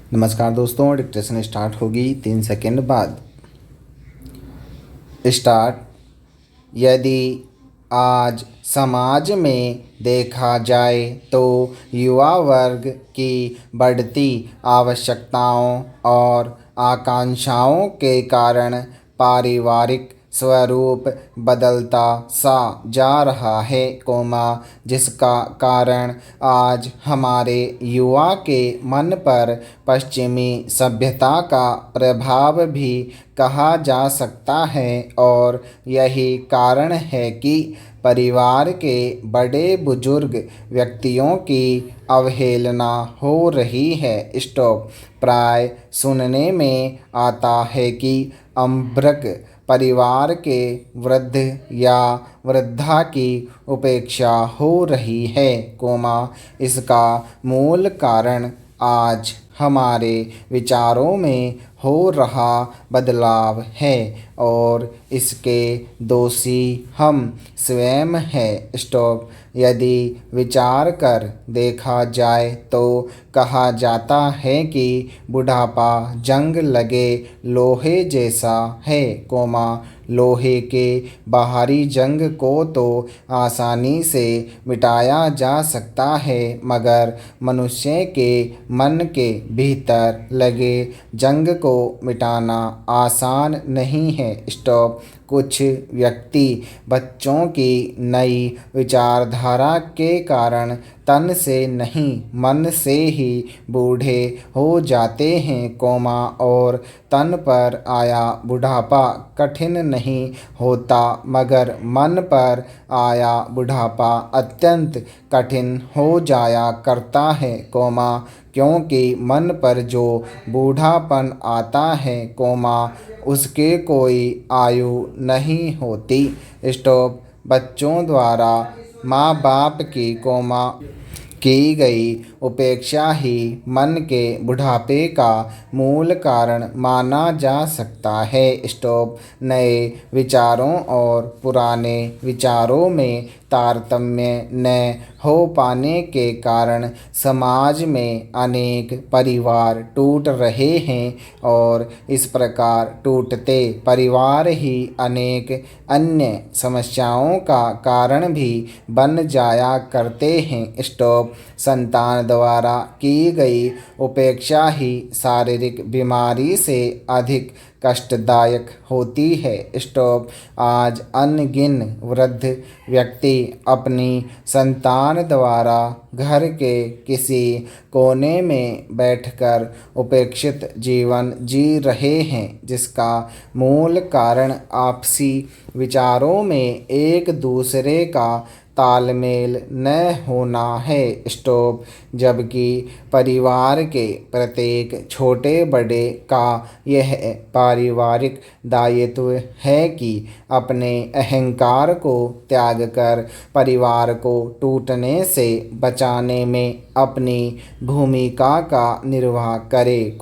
नमस्कार दोस्तों, dictation start होगी 3 सेकंड बाद। स्टार्ट। यदि आज समाज में देखा जाए तो युवा वर्ग की बढ़ती आवश्यकताओं और आकांक्षाओं के कारण पारिवारिक स्वरूप बदलता सा जा रहा है, जिसका कारण आज हमारे युवा के मन पर पश्चिमी सभ्यता का प्रभाव भी कहा जा सकता है। और यही कारण है कि परिवार के बड़े बुजुर्ग व्यक्तियों की अवहेलना हो रही है। स्टॉप। प्राय सुनने में आता है कि अम्बरक परिवार के वृद्ध या वृद्धा की उपेक्षा हो रही है, इसका मूल कारण आज हमारे विचारों में हो रहा बदलाव है और इसके दोषी हम स्वयं हैं। स्टॉप। यदि विचार कर देखा जाए तो कहा जाता है कि बुढ़ापा जंग लगे लोहे जैसा है, लोहे के बाहरी जंग को तो आसानी से मिटाया जा सकता है, मगर मनुष्य के मन के भीतर लगे जंग को मिटाना आसान नहीं है। स्टॉप। कुछ व्यक्ति बच्चों की नई विचारधारा के कारण तन से नहीं मन से ही बूढ़े हो जाते हैं, और तन पर आया बुढ़ापा कठिन नहीं होता, मगर मन पर आया बुढ़ापा अत्यंत कठिन हो जाया करता है, क्योंकि मन पर जो बूढ़ापन आता है, उसके कोई आयु नहीं होती। स्टॉप। बच्चों द्वारा माँ बाप की गई उपेक्षा ही मन के बुढ़ापे का मूल कारण माना जा सकता है। स्टॉप। नए विचारों और पुराने विचारों में तारतम्य न हो पाने के कारण समाज में अनेक परिवार टूट रहे हैं और इस प्रकार टूटते परिवार ही अनेक अन्य समस्याओं का कारण भी बन जाया करते हैं। स्टॉप। संतान द्वारा की गई उपेक्षा ही शारीरिक बीमारी से अधिक कष्टदायक होती है। स्टॉप। आज अनगिन वृद्ध व्यक्ति अपनी संतान द्वारा घर के किसी कोने में बैठकर उपेक्षित जीवन जी रहे हैं, जिसका मूल कारण आपसी विचारों में एक दूसरे का तालमेल न होना है। स्टॉप। जबकि परिवार के प्रत्येक छोटे बड़े का यह पारिवारिक दायित्व है कि अपने अहंकार को त्याग कर परिवार को टूटने से बचाने में अपनी भूमिका का निर्वाह करे,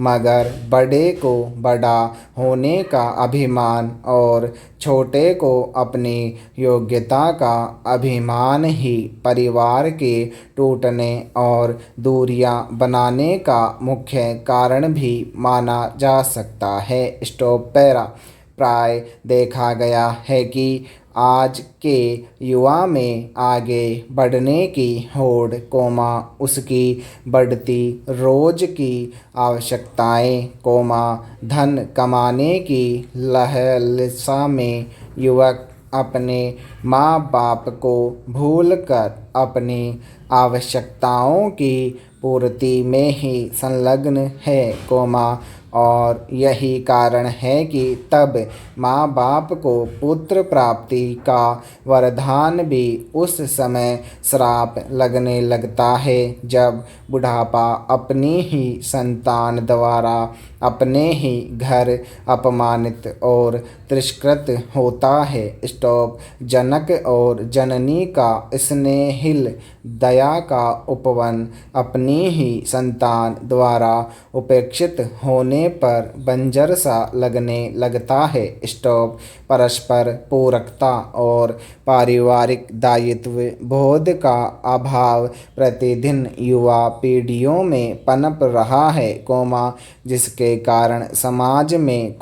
मगर बड़े को बड़ा होने का अभिमान और छोटे को अपनी योग्यता का अभिमान ही परिवार के टूटने और दूरियां बनाने का मुख्य कारण भी माना जा सकता है। स्टॉप। पैरा। प्राय देखा गया है कि आज के युवा में आगे बढ़ने की होड़, उसकी बढ़ती रोज की आवश्यकताएं, धन कमाने की लालसा में युवक अपने माँ बाप को भूलकर अपनी आवश्यकताओं की पूर्ति में ही संलग्न है, और यही कारण है कि तब माँ बाप को पुत्र प्राप्ति का वरदान भी उस समय श्राप लगने लगता है जब बुढ़ापा अपनी ही संतान द्वारा अपने ही घर अपमानित और तिरस्कृत होता है। स्टॉप। जनक और जननी का स्नेहिल दया का उपवन अपनी ही संतान द्वारा उपेक्षित होने करने पर बंजर सा लगने लगता है। स्टॉप। परस्पर पूरकता और पारिवारिक दायित्व बोध का अभाव प्रतिदिन युवा पीढ़ियों में पनप रहा है, जिसके कारण समाज में,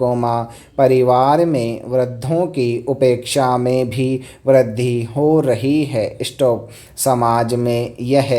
परिवार में वृद्धों की उपेक्षा में भी वृद्धि हो रही है। स्टॉप। समाज में यह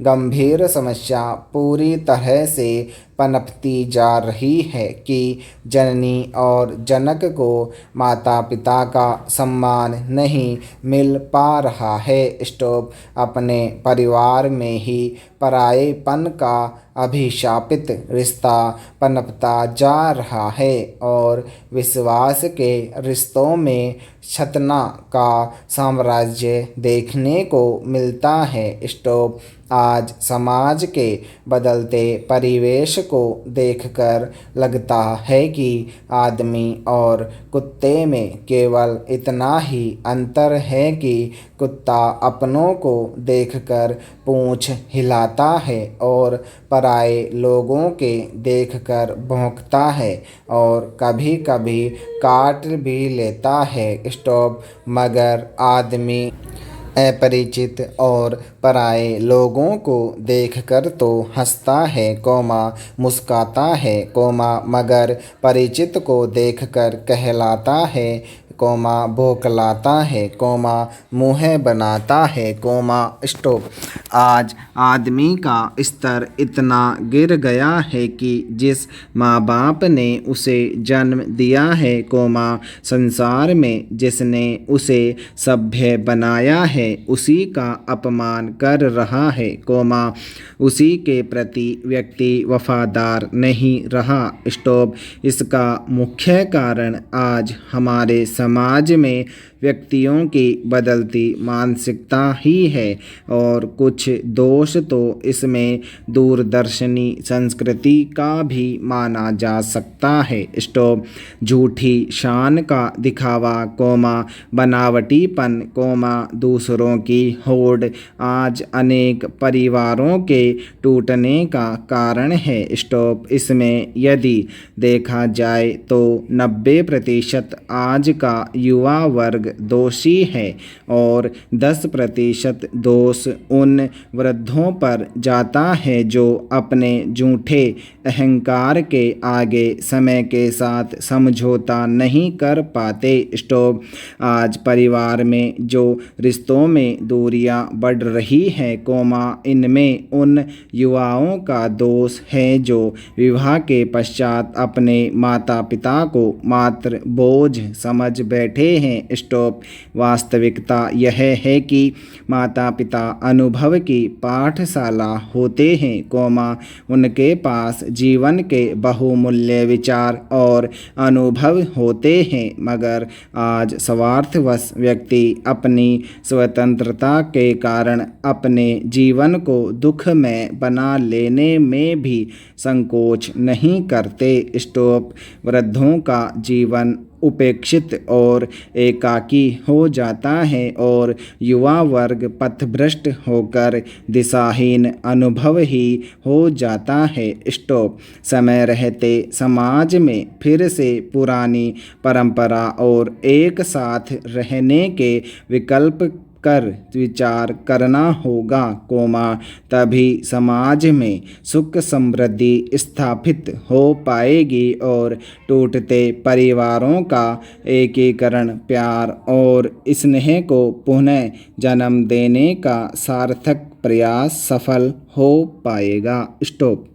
गंभीर समस्या पूरी तरह से पनपती जा रही है कि जननी और जनक को माता पिता का सम्मान नहीं मिल पा रहा है। स्टॉप। अपने परिवार में ही परायेपन का अभिशापित रिश्ता पनपता जा रहा है और विश्वास के रिश्तों में छतना का साम्राज्य देखने को मिलता है। स्टॉप। आज समाज के बदलते परिवेश को देखकर लगता है कि आदमी और कुत्ते में केवल इतना ही अंतर है कि कुत्ता अपनों को देखकर पूंछ हिलाता है और पराये लोगों के देखकर भौंकता है और कभी कभी काट भी लेता है। स्टॉप। मगर आदमी अपरिचित और पराये लोगों को देखकर तो हंसता है, मुस्काता है, मगर परिचित को देखकर कहलाता है, बौखलाता है, मुँह बनाता है, स्टॉप। आज आदमी का स्तर इतना गिर गया है कि जिस माँ बाप ने उसे जन्म दिया है, संसार में जिसने उसे सभ्य बनाया है, उसी का अपमान कर रहा है, उसी के प्रति व्यक्ति वफादार नहीं रहा। स्टॉप। इसका मुख्य कारण आज हमारे समाज में व्यक्तियों की बदलती मानसिकता ही है और कुछ दोष तो इसमें दूरदर्शनी संस्कृति का भी माना जा सकता है। स्टॉप। झूठी शान का दिखावा, बनावटीपन, दूसरों की होड़ आज अनेक परिवारों के टूटने का कारण है। स्टॉप। इसमें यदि देखा जाए तो 90% आज का युवा वर्ग दोषी है और 10% दोष उन वृद्धों पर जाता है जो अपने झूठे अहंकार के आगे समय के साथ समझौता नहीं कर पाते। स्टॉप। आज परिवार में जो रिश्तों में दूरियां बढ़ रही हैं, इनमें उन युवाओं का दोष है जो विवाह के पश्चात अपने माता पिता को मात्र बोझ समझ बैठे हैं। स्टॉप। वास्तविकता यह है कि माता पिता अनुभव की पाठशाला होते हैं, उनके पास जीवन के बहुमूल्य विचार और अनुभव होते हैं, मगर आज स्वार्थवश व्यक्ति अपनी स्वतंत्रता के कारण अपने जीवन को दुख में बना लेने में भी संकोच नहीं करते। स्टॉप। वृद्धों का जीवन उपेक्षित और एकाकी हो जाता है और युवा वर्ग पथभ्रष्ट होकर दिशाहीन अनुभव ही हो जाता है। स्टॉप। समय रहते समाज में फिर से पुरानी परंपरा और एक साथ रहने के विकल्प कर विचार करना होगा, तभी समाज में सुख समृद्धि स्थापित हो पाएगी और टूटते परिवारों का एकीकरण, प्यार और स्नेह को पुनः जन्म देने का सार्थक प्रयास सफल हो पाएगा। स्टॉप।